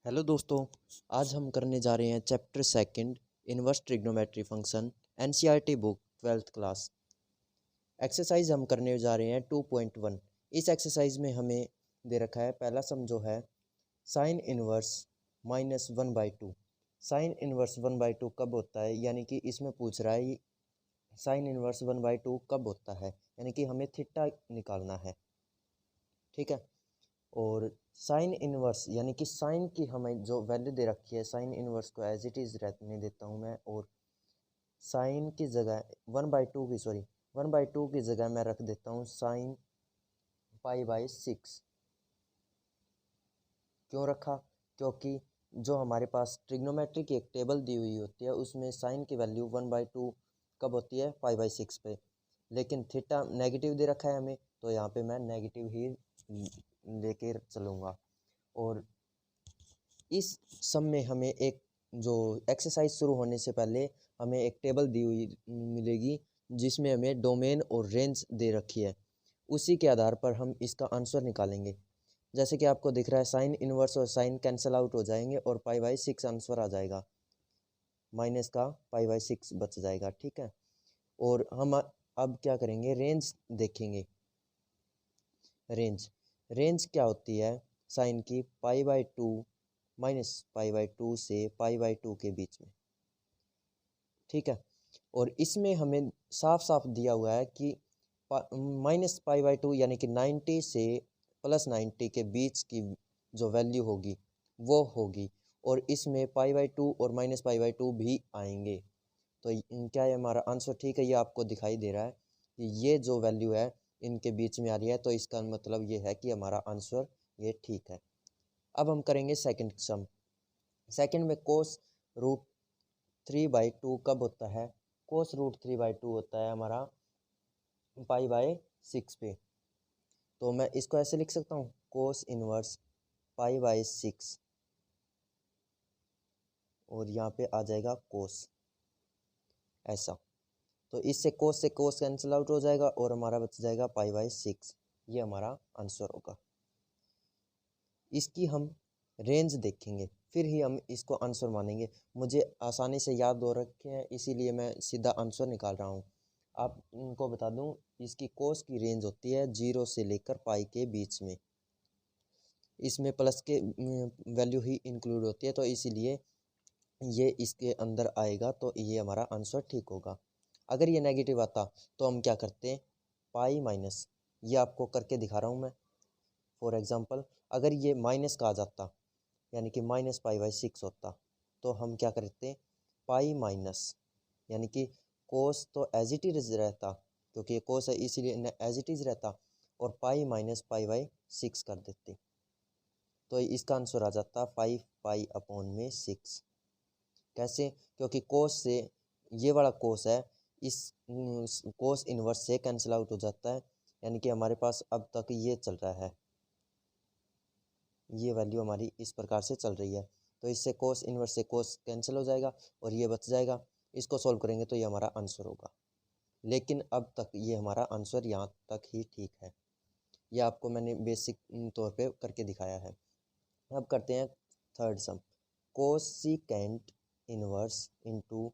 Hello दोस्तों। आज हम करने जा रहे हैं chapter second inverse trigonometry function NCERT book 12th class. Exercise हम करने जा रहे हैं 2.1। इस एक्सरसाइज में हमें दे रखा है पहला सम जो है साइन इनवर्स -1/2। साइन इनवर्स 1/2 कब होता है, यानी कि इसमें पूछ रहा है साइन इनवर्स 1/2 कब होता है, यानी कि हमें थीटा निकालना है। ठीक है। और साइन इनवर्स यानी कि साइन की हमें जो वैल्यू दे रखी है, साइन इनवर्स को एज इट इज़ रहने देता हूँ मैं, और साइन की जगह 1/2 की जगह मैं रख देता हूँ साइन π/6। क्यों रखा? क्योंकि जो हमारे पास ट्रिग्नोमेट्री की एक टेबल दी हुई होती है उसमें साइन की वैल्यू 1/2 कब होती है, π/6 पे। लेकिन थीटा नेगेटिव दे रखा है हमें, तो यहाँ पे मैं नेगेटिव ही लेके चलूँगा। और इस सम में हमें एक जो एक्सरसाइज शुरू होने से पहले हमें एक टेबल दी हुई मिलेगी जिसमें हमें डोमेन और रेंज दे रखी है। उसी के आधार पर हम इसका आंसर निकालेंगे। जैसे कि आपको दिख रहा है साइन इनवर्स और साइन कैंसिल आउट हो जाएंगे और π/6 आंसर आ जाएगा, माइनस का π/6 बच जाएगा। ठीक है। और हम अब क्या करेंगे, रेंज देखेंगे। रेंज क्या होती है साइन की, π/2 -π/2 से π/2 के बीच में। ठीक है। और इसमें हमें साफ साफ दिया हुआ है कि -π/2 यानी कि 90 से +90 के बीच की जो वैल्यू होगी वो होगी, और इसमें π/2 और -π/2 भी आएंगे। तो क्या है हमारा आंसर ठीक है? ये आपको दिखाई दे रहा है कि ये जो वैल्यू है इनके बीच में आ रही है, तो इसका मतलब ये है कि हमारा आंसर ये ठीक है। अब हम करेंगे सेकंड सम। सेकंड में cos√3/2 कब होता है? cos√3/2 होता है हमारा π/6 पे। तो मैं इसको ऐसे लिख सकता हूँ, cos इनवर्स π/6, और यहाँ पे आ जाएगा cos, ऐसा। तो इससे cos कैंसिल आउट हो जाएगा और हमारा बच जाएगा π/6। ये हमारा आंसर होगा। इसकी हम रेंज देखेंगे फिर ही हम इसको आंसर मानेंगे। मुझे आसानी से याद हो रखे हैं इसीलिए मैं सीधा आंसर निकाल रहा हूँ। आप इनको बता दूँ, इसकी कोस की रेंज होती है 0 से लेकर पाई के बीच में। इसमें प्लस के वैल्यू ही इंक्लूड होती है, तो इसीलिए ये इसके अंदर आएगा, तो ये हमारा आंसर ठीक होगा। अगर ये नेगेटिव आता तो हम क्या करते हैं, पाई माइनस, ये आपको करके दिखा रहा हूँ मैं। फॉर एग्जांपल अगर ये माइनस का आ जाता यानी कि -π/6 होता, तो हम क्या करते, पाई माइनस, यानी कि कोस तो एज इट इज रहता क्योंकि ये कोस है इसीलिए एज इट इज रहता, और पाई माइनस π/6 कर देते, तो इसका आंसर आ जाता 5π/6। कैसे? क्योंकि कोस से ये वाला कोस है, इस कोस इनवर्स से कैंसिल आउट हो जाता है, यानी कि हमारे पास अब तक ये चल रहा है, ये वैल्यू हमारी इस प्रकार से चल रही है। तो इससे कोस इनवर्स से कोस कैंसिल हो जाएगा और ये बच जाएगा। इसको सॉल्व करेंगे तो ये हमारा आंसर होगा। लेकिन अब तक ये हमारा आंसर यहाँ तक ही ठीक है। ये आपको मैंने बेसिक तौर पे करके दिखाया है। अब करते हैं थर्ड सम। Cosecant inverse into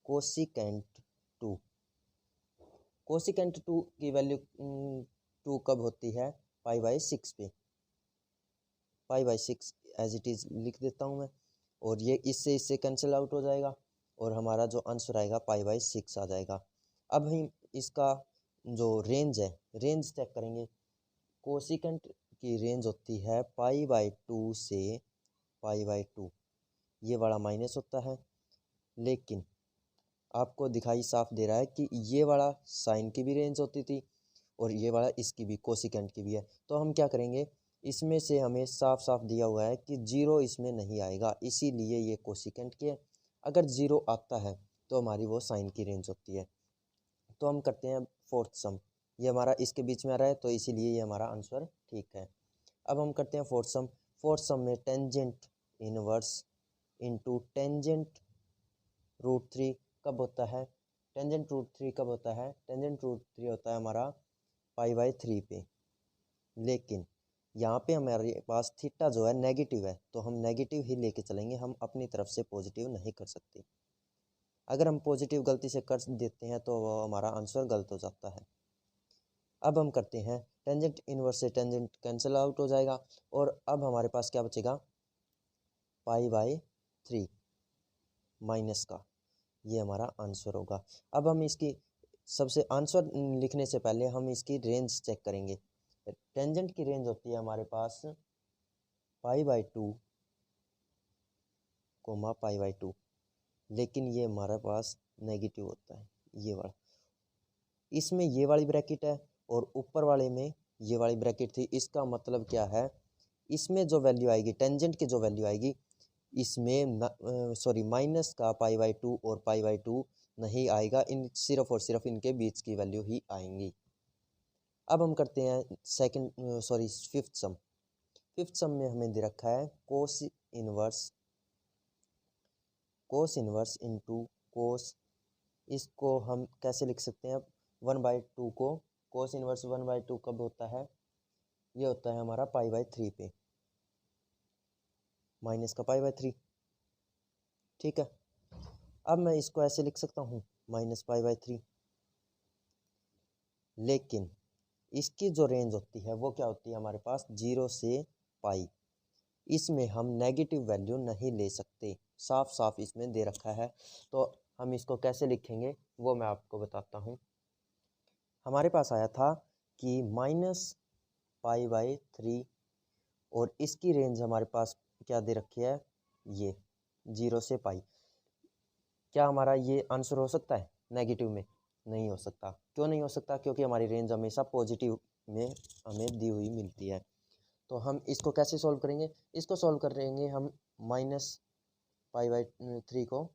cosecant 2। Cosecant 2 की वैल्यू 2 कब होती है, π/6 पे। π/6 एज इट इज़ लिख देता हूँ मैं, और ये इससे कैंसिल आउट हो जाएगा और हमारा जो आंसर आएगा π/6 आ जाएगा। अब हम इसका जो रेंज है, रेंज चेक करेंगे। कोसिकेंट की रेंज होती है π/2 से π/2, ये वाला माइनस होता है। लेकिन आपको दिखाई साफ दे रहा है कि ये वाला साइन की भी रेंज होती थी और ये वाला इसकी भी, कोसिकेंट की भी है। तो हम क्या करेंगे, इसमें से हमें साफ साफ दिया हुआ है कि 0 इसमें नहीं आएगा, इसीलिए ये कोसिकेंट की है। अगर 0 आता है तो हमारी वो साइन की रेंज होती है। तो हम करते हैं फोर्थ सम। ये हमारा इसके बीच में आ रहा है, तो इसीलिए ये हमारा आंसर ठीक है। अब हम करते हैं फोर्थ सम। फोर्थ सम में टेंजेंट इनवर्स इंटू टेंजेंट √3 कब होता है? टेंजेंट √3 कब होता है? टेंजेंट √3 होता है हमारा π/3 पे। लेकिन यहाँ पे हमारे पास थीटा जो है नेगेटिव है, तो हम नेगेटिव ही लेके चलेंगे, हम अपनी तरफ से पॉजिटिव नहीं कर सकते। अगर हम पॉजिटिव गलती से कर देते हैं तो वो हमारा आंसर गलत हो जाता है। अब हम करते हैं टेंजेंट इनवर्स से टेंजेंट कैंसिल आउट हो जाएगा, और अब हमारे पास क्या बचेगा, π/3 माइनस का, ये हमारा आंसर होगा। अब हम इसकी सबसे आंसर लिखने से पहले हम इसकी रेंज चेक करेंगे। टेंजेंट की रेंज होती है हमारे पास π/2 कोमा π/2, लेकिन ये हमारे पास नेगेटिव होता है, ये वाला। इसमें ये वाली ब्रैकेट है और ऊपर वाले में ये वाली ब्रैकेट थी। इसका मतलब क्या है, इसमें जो वैल्यू आएगी, टेंजेंट की जो वैल्यू आएगी, इसमें सॉरी माइनस का π/2 और π/2 नहीं आएगा, इन सिर्फ और सिर्फ इनके बीच की वैल्यू ही आएंगी। अब हम करते हैं फिफ्थ सम। फिफ्थ सम में हमें दे रखा है कोस इनवर्स इंटू कोस। इसको हम कैसे लिख सकते हैं, 1/2 को कोस इनवर्स 1/2 कब होता है, ये होता है हमारा π/3 पे, माइनस का π/3। ठीक है, अब मैं इसको ऐसे लिख सकता हूँ माइनस π/3, लेकिन इसकी जो रेंज होती है वो क्या होती है हमारे पास, 0 से पाई। इसमें हम नेगेटिव वैल्यू नहीं ले सकते, साफ साफ इसमें दे रखा है। तो हम इसको कैसे लिखेंगे वो मैं आपको बताता हूँ। हमारे पास आया था कि -π/3, और इसकी रेंज हमारे पास क्या दे रखी है, ये 0 से पाई। क्या हमारा ये आंसर हो सकता है नेगेटिव में? नहीं हो सकता। क्यों नहीं हो सकता? क्योंकि हमारी रेंज हमेशा पॉजिटिव में हमें दी हुई मिलती है। तो हम इसको कैसे सॉल्व करेंगे, इसको सॉल्व करेंगे हम -π/3 को।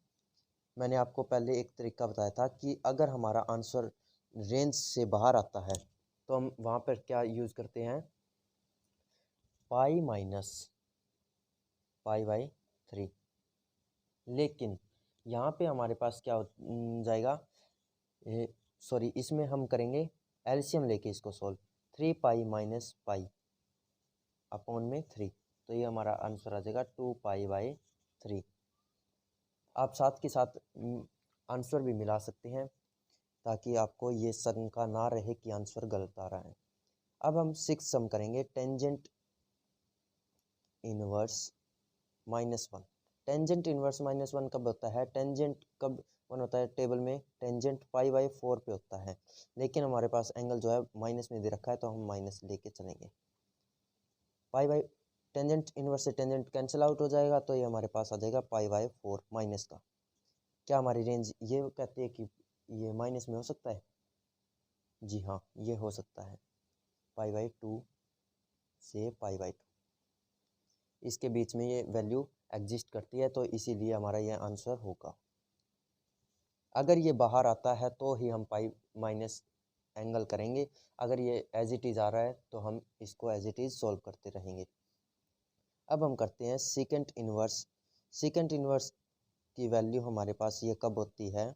मैंने आपको पहले एक तरीका बताया था कि अगर हमारा आंसर रेंज से बाहर आता है तो हम वहाँ पर क्या यूज़ करते हैं, π-π/3। लेकिन यहाँ पे हमारे पास क्या हो जाएगा, सॉरी इसमें हम करेंगे एलसीएम लेके इसको सॉल्व, 3π - π में 3, तो ये हमारा आंसर आ जाएगा 2π/3। आप साथ के साथ आंसर भी मिला सकते हैं ताकि आपको ये शंका ना रहे कि आंसर गलत आ रहा है। अब हम 6 सम करेंगे टेंजेंट इनवर्स -1। टेंजेंट इनवर्स -1 कब होता है, टेंजेंट कब 1 होता है, टेबल में टेंजेंट π/4 पे होता है, लेकिन हमारे पास एंगल जो है माइनस में दे रखा है, तो हम माइनस लेके चलेंगे। टेंजेंट इनवर्स से टेंजेंट कैंसिल आउट हो जाएगा, तो ये हमारे पास आ जाएगा π/4 माइनस का। क्या हमारी रेंज ये कहती है कि ये माइनस में हो सकता है? जी हाँ, ये हो सकता है, π/2 से π/2 इसके बीच में ये वैल्यू एग्जिस्ट करती है, तो इसीलिए हमारा ये आंसर होगा। अगर ये बाहर आता है तो ही हम पाई माइनस एंगल करेंगे, अगर ये एज इट इज़ आ रहा है तो हम इसको एज इट इज़ सॉल्व करते रहेंगे। अब हम करते हैं सेकंड इनवर्स। सेकंड इनवर्स की वैल्यू हमारे पास ये कब होती है,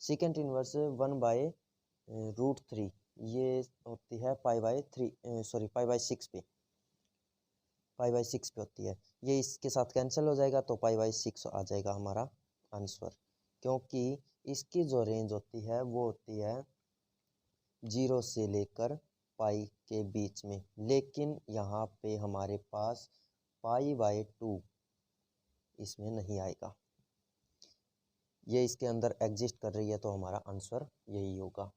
सेकंड इनवर्स 1/√3, ये होती है π/6 पे, π/6 पे होती है। ये इसके साथ कैंसिल हो जाएगा, तो π/6 आ जाएगा हमारा आंसर, क्योंकि इसकी जो रेंज होती है वो होती है 0 से लेकर पाई के बीच में, लेकिन यहाँ पे हमारे पास π/2 इसमें नहीं आएगा, ये इसके अंदर एग्जिस्ट कर रही है, तो हमारा आंसर यही होगा।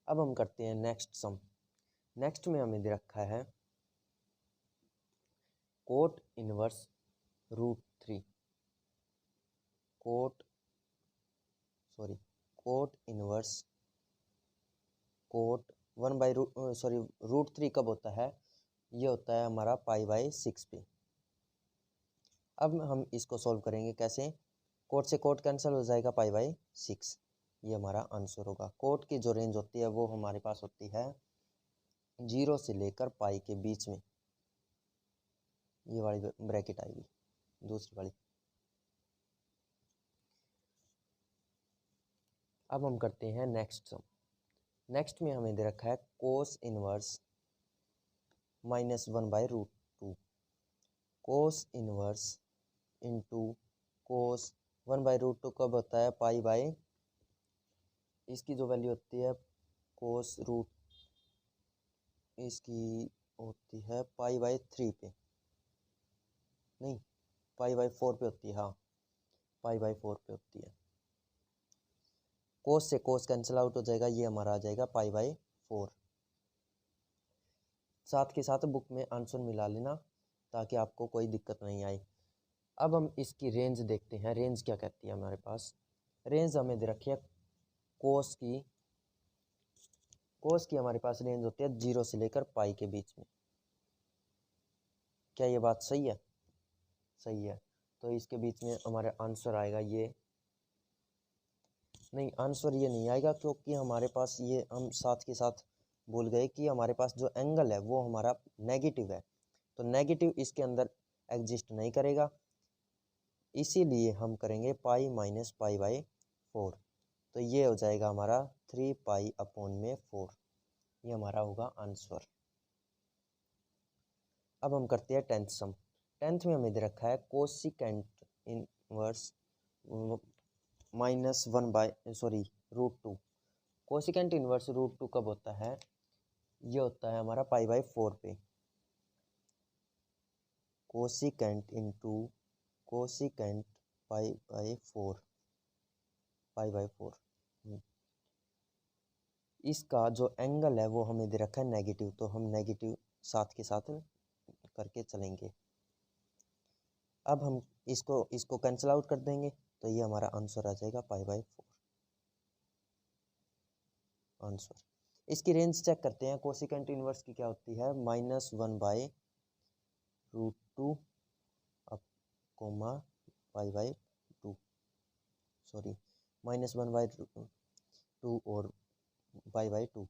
अब हम करते हैं नेक्स्ट सम। नेक्स्ट में हमें दे रखा है cot inverse √3, cot inverse cot √3 कब होता है, ये होता है हमारा π/6 पे। अब हम इसको सॉल्व करेंगे कैसे, कोट से कोट कैंसिल हो जाएगा, π/6 ये हमारा आंसर होगा। कोट की जो रेंज होती है वो हमारे पास होती है 0 से लेकर पाई के बीच में, ये वाली ब्रैकेट आएगी दूसरी वाली। अब हम करते हैं नेक्स्ट सम। नेक्स्ट में हमें दे रखा है cos inverse -1/√2 cos inverse into cos 1/√2 कब होता है? पाई बाय, इसकी जो वैल्यू होती है कोस रूट, इसकी होती है पाई/3 पे, नहीं पाई/4 पे होती है, हाँ पाई/4 पे होती है। कोस से कोस कैंसिल आउट हो जाएगा, ये हमारा आ जाएगा पाई/4। साथ के साथ बुक में आंसर मिला लेना ताकि आपको कोई दिक्कत नहीं आए। अब हम इसकी रेंज देखते हैं, रेंज क्या कहती है हमारे पास। रेंज हमें दे रखी है कोस की हमारे पास रेंज होती है 0 से लेकर पाई के बीच में। क्या ये बात सही है? सही है। तो इसके बीच में हमारा आंसर आएगा ये, नहीं आंसर ये नहीं आएगा क्योंकि हमारे पास ये, हम साथ के साथ भूल गए कि हमारे पास जो एंगल है वो हमारा नेगेटिव है, तो नेगेटिव इसके अंदर एग्जिस्ट नहीं करेगा, इसीलिए हम करेंगे पाई माइनस पाई/4। तो ये हो जाएगा हमारा 3 पाई/4, ये हमारा होगा आंसर। अब हम करते हैं टेंथ सम। टेंथ में हमें दे रखा है कोसिकेंट इनवर्स -1/√2। कोसिकेंट इनवर्स √2 कब होता है? ये होता है हमारा पाई/4 पे। कोसिकेंट इंटू कोसिकेंट पाई/4 इसका जो एंगल है वो हमें दे रखा है नेगेटिव, तो हम नेगेटिव साथ के साथ करके चलेंगे। अब हम इसको कैंसिल आउट कर देंगे, तो ये हमारा आंसर आ जाएगा पाई/4 आंसर। इसकी रेंज चेक करते हैं, कोसिकेंट इनवर्स की क्या होती है? -1/√2 पाई/2, सॉरी -1/2 और पाई/2,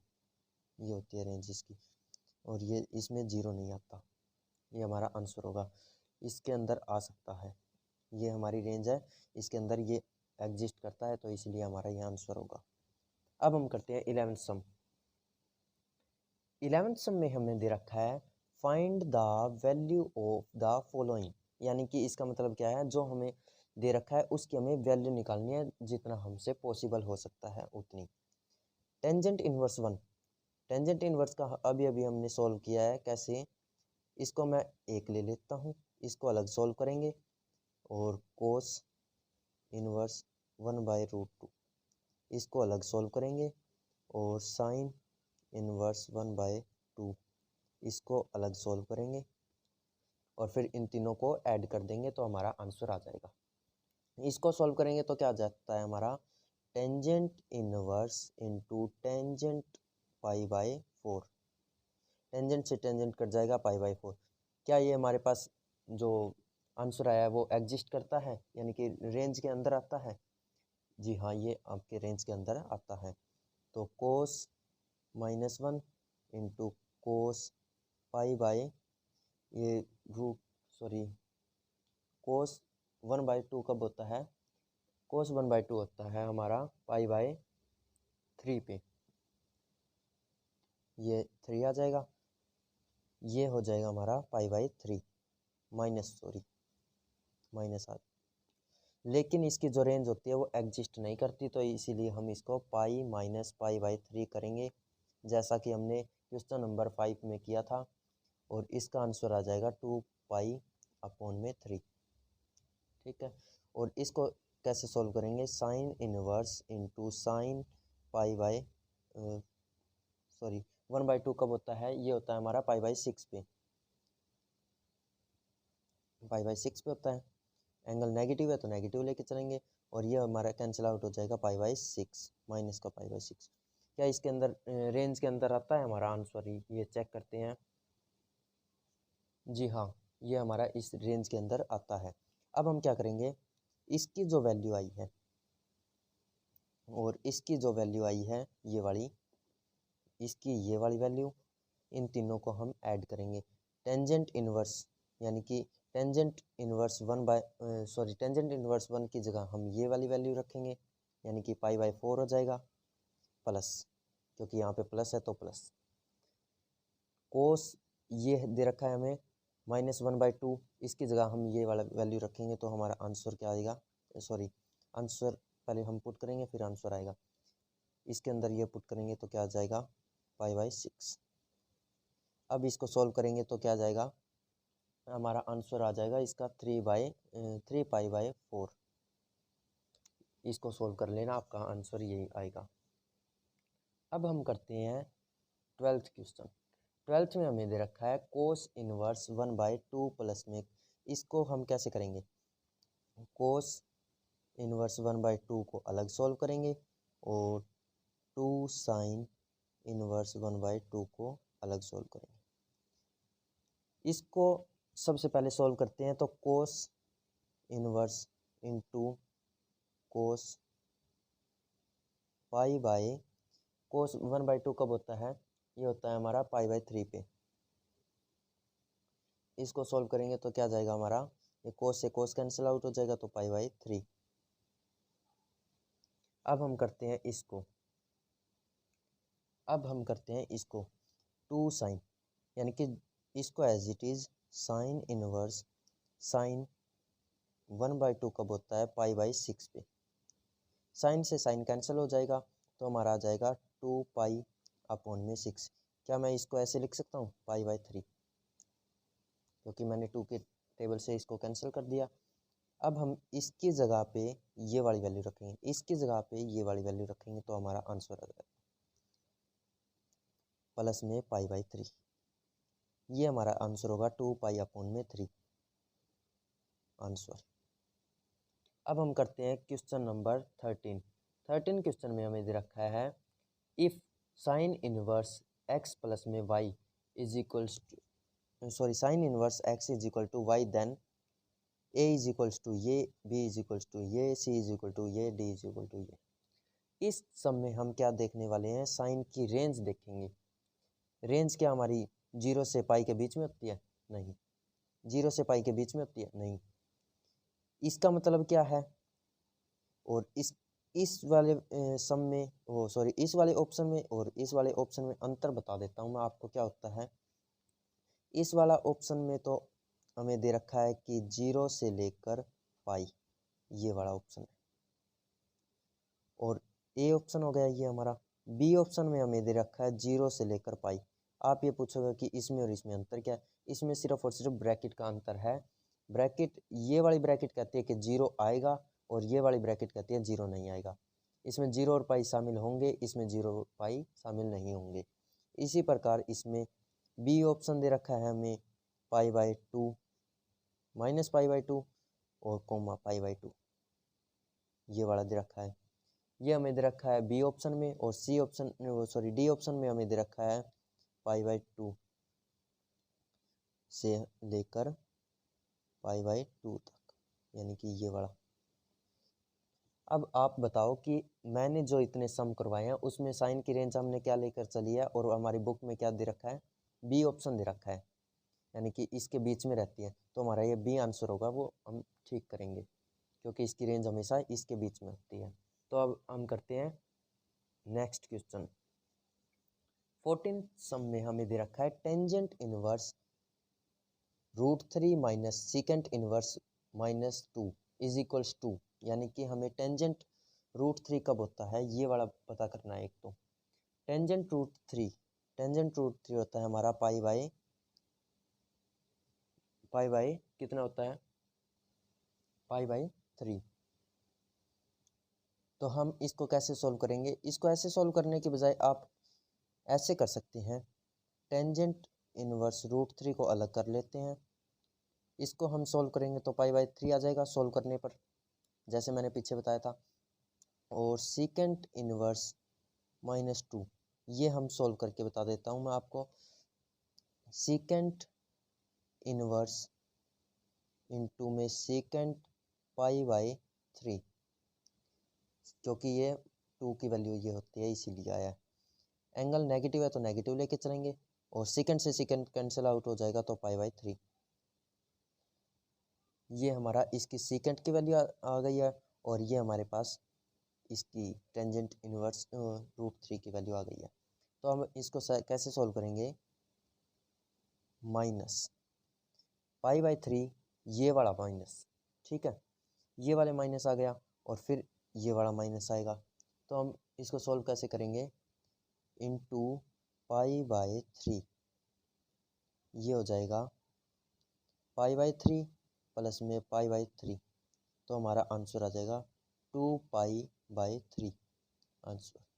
ये होती है रेंज इसकी, और ये इसमें 0 नहीं आता, ये हमारा आंसर होगा। इसके अंदर आ सकता है, ये हमारी रेंज है, इसके अंदर ये एग्जिस्ट करता है, तो इसलिए हमारा ये आंसर होगा। अब हम करते हैं 11th सम। 11th सम में हमें दे रखा है find the value of the following, यानी कि इसका मतलब क्या है, जो हमें दे रखा है उसकी हमें वैल्यू निकालनी है, जितना हमसे पॉसिबल हो सकता है उतनी। टेंजेंट इनवर्स 1, टेंजेंट इनवर्स का अभी अभी हमने सॉल्व किया है, कैसे? इसको मैं एक ले लेता हूँ, इसको अलग सॉल्व करेंगे, और कोस इनवर्स 1/√2 इसको अलग सॉल्व करेंगे, और साइन इनवर्स 1/2 इसको अलग सॉल्व करेंगे, और फिर इन तीनों को ऐड कर देंगे तो हमारा आंसर आ जाएगा। इसको सॉल्व करेंगे तो क्या आ जाता है हमारा? टेंजेंट इनवर्स इंटू टेंजेंट पाई/4, टेंजेंट से टेंजेंट कट जाएगा पाई/4। क्या ये हमारे पास जो आंसर आया है वो एग्जिस्ट करता है, यानी कि रेंज के अंदर आता है? जी हाँ, ये आपके रेंज के अंदर आता है। तो कोस -1 इंटू कोस पाई/, ये रूट, सॉरी कोस 1/2 कब होता है? कोस 1/2 होता है हमारा पाई/3 पे, ये 3 आ जाएगा, ये हो जाएगा हमारा पाई/3 माइनस आ, लेकिन इसकी जो रेंज होती है वो एग्जिस्ट नहीं करती, तो इसीलिए हम इसको पाई माइनस पाई/3 करेंगे, जैसा कि हमने क्वेश्चन नंबर 5 में किया था, और इसका आंसर आ जाएगा 2 पाई/3। ठीक है, और इसको कैसे सॉल्व करेंगे? Sine inverse into sine pi/, sorry 1/2 कब होता है? ये होता है हमारा पाई/6 पे, पाई/6 पे होता है। एंगल नेगेटिव है तो नेगेटिव लेके चलेंगे, और ये हमारा कैंसिल आउट हो जाएगा पाई/6 माइनस का पाई/6। क्या इसके अंदर रेंज के अंदर आता है हमारा आंसर? ये चेक करते हैं। जी हाँ, ये हमारा इस रेंज के अंदर आता है। अब हम क्या करेंगे, इसकी जो वैल्यू आई है और इसकी जो वैल्यू आई है ये वाली, इसकी ये वाली वैल्यू, इन तीनों को हम ऐड करेंगे। टेंजेंट इनवर्स, यानी कि टेंजेंट इनवर्स 1 की जगह हम ये वाली वैल्यू रखेंगे, यानी कि पाई/4 हो जाएगा, प्लस, क्योंकि यहाँ पे प्लस है तो प्लस। कोस ये दे रखा है हमें -1/2, इसकी जगह हम ये वाला वैल्यू रखेंगे तो हमारा आंसर क्या आएगा, सॉरी आंसर पहले हम पुट करेंगे फिर आंसर आएगा। इसके अंदर ये पुट करेंगे तो क्या आ जाएगा π/6। अब इसको सॉल्व करेंगे तो क्या आ जाएगा, हमारा आंसर आ जाएगा इसका 3π/4। इसको सॉल्व कर लेना, आपका आंसर यही आएगा। अब हम करते हैं 12th क्वेश्चन। 12th में हमें दे रखा है कोस इनवर्स 1/2 प्लस में, इसको हम कैसे करेंगे, कोस इनवर्स 1/2 को अलग सॉल्व करेंगे और 2 साइन इनवर्स 1/2 को अलग सॉल्व करेंगे। इसको सबसे पहले सॉल्व करते हैं तो कोस इनवर्स इंटू कोस π/, कोस 1/2 कब होता है, ये होता है हमारा π/3 पे। इसको सॉल्व करेंगे तो क्या जाएगा हमारा, ये कोस से कोस कैंसिल आउट हो जाएगा तो π/3। अब हम करते हैं इसको 2 साइन, यानी कि इसको as it is sine inverse sine 1/2 कब होता है π/6 पे। साइन से साइन कैंसिल हो जाएगा तो हमारा आ जाएगा 2π/6। क्या मैं इसको ऐसे लिख सकता हूँ π/3, क्योंकि मैंने 2 के टेबल से इसको कैंसिल कर दिया। अब हम इसकी जगह पे ये वाली वैल्यू रखेंगे, इसकी जगह पे ये वाली वैल्यू रखेंगे तो हमारा आंसर आ जाएगा प्लस में π/3। ये हमारा आंसर होगा 2π/3 आंसर। अब हम करते हैं क्वेश्चन नंबर 13 क्वेश्चन में हमें दे रखा है if sine inverse x plus में y is equals to, sorry sine inverse x is equal to y, then a is equals to ये, b इज इक्वल्स टू ये, c इज इक्वल टू ये, d is equal to ये। इस सब में हम क्या देखने वाले हैं, साइन की रेंज देखेंगे। रेंज क्या हमारी 0 से पाई के बीच में होती है, नहीं। 0 से पाई के बीच में होती है, नहीं। इसका मतलब क्या है, और इस वाले सम में, वो सॉरी इस वाले ऑप्शन में और इस वाले ऑप्शन में अंतर बता देता हूँ मैं आपको क्या होता है। इस वाला ऑप्शन में तो हमें दे रखा है कि 0 से लेकर पाई, ये वाला ऑप्शन है, और ए ऑप्शन हो गया ये हमारा। बी ऑप्शन में हमें दे रखा है 0 से लेकर पाई। आप ये पूछोगे कि इसमें और इसमें अंतर क्या है, इसमें सिर्फ और सिर्फ ब्रैकेट का अंतर है। ब्रैकेट, ये वाली ब्रैकेट कहती है कि 0 आएगा और ये वाली ब्रैकेट कहती है 0 नहीं आएगा। इसमें 0 और पाई शामिल होंगे, इसमें 0 और पाई शामिल नहीं होंगे। इसी प्रकार इसमें बी ऑप्शन दे रखा है हमें π/2 -π/2 और कोमा π/2, ये वाला दे रखा है। ये हमें दे रखा है बी ऑप्शन में, और C option, sorry D option में हमें दे रखा है π/2 से लेकर π/2 तक, यानी कि ये वाला। अब आप बताओ कि मैंने जो इतने सम करवाए हैं उसमें साइन की रेंज हमने क्या लेकर चली है, और हमारी बुक में क्या दे रखा है, बी ऑप्शन दे रखा है, यानी कि इसके बीच में रहती है, तो हमारा ये बी आंसर होगा, वो हम ठीक करेंगे क्योंकि इसकी रेंज हमेशा इसके बीच में होती है। तो अब हम करते हैं नेक्स्ट क्वेश्चन। 14 सम में हमें दे रखा है tangent inverse √3 minus secant inverse -2 is equals to, यानी कि हमें टेंजेंट √3 कब होता है ये वाला पता करना है। एक तो टेंजेंट √3 होता है हमारा पाई बाई कितना होता है, π/3। तो हम इसको कैसे सॉल्व करेंगे, इसको ऐसे सॉल्व करने के बजाय आप ऐसे कर सकते हैं, टेंजेंट इनवर्स √3 को अलग कर लेते हैं। इसको हम सॉल्व करेंगे तो π/3 आ जाएगा सॉल्व करने पर, जैसे मैंने पीछे बताया था। और सीकेंट इनवर्स -2, ये हम सॉल्व करके बता देता हूँ मैं आपको। सीकेंट इनवर्स इनटू में सीकेंट π/3, क्योंकि ये 2 की वैल्यू ये होती है इसीलिए आया है। एंगल नेगेटिव है तो नेगेटिव लेके चलेंगे, और सेकंड से सेकंड कैंसिल आउट हो जाएगा तो π/3। ये हमारा इसकी सेकंड की वैल्यू आ गई है, और ये हमारे पास इसकी टेंजेंट इनवर्स √3 की वैल्यू आ गई है। तो हम इसको कैसे सॉल्व करेंगे, माइनस पाई बाई 3 ये वाला माइनस, ठीक है, ये वाले माइनस आ गया और फिर ये वाला माइनस आएगा। तो हम इसको सॉल्व कैसे करेंगे, इनटू पाई बाई 3, ये हो जाएगा पाई बाई 3 प्लस में पाई बाई 3, तो हमारा आंसर आ जाएगा 2 पाई बाई 3 आंसर।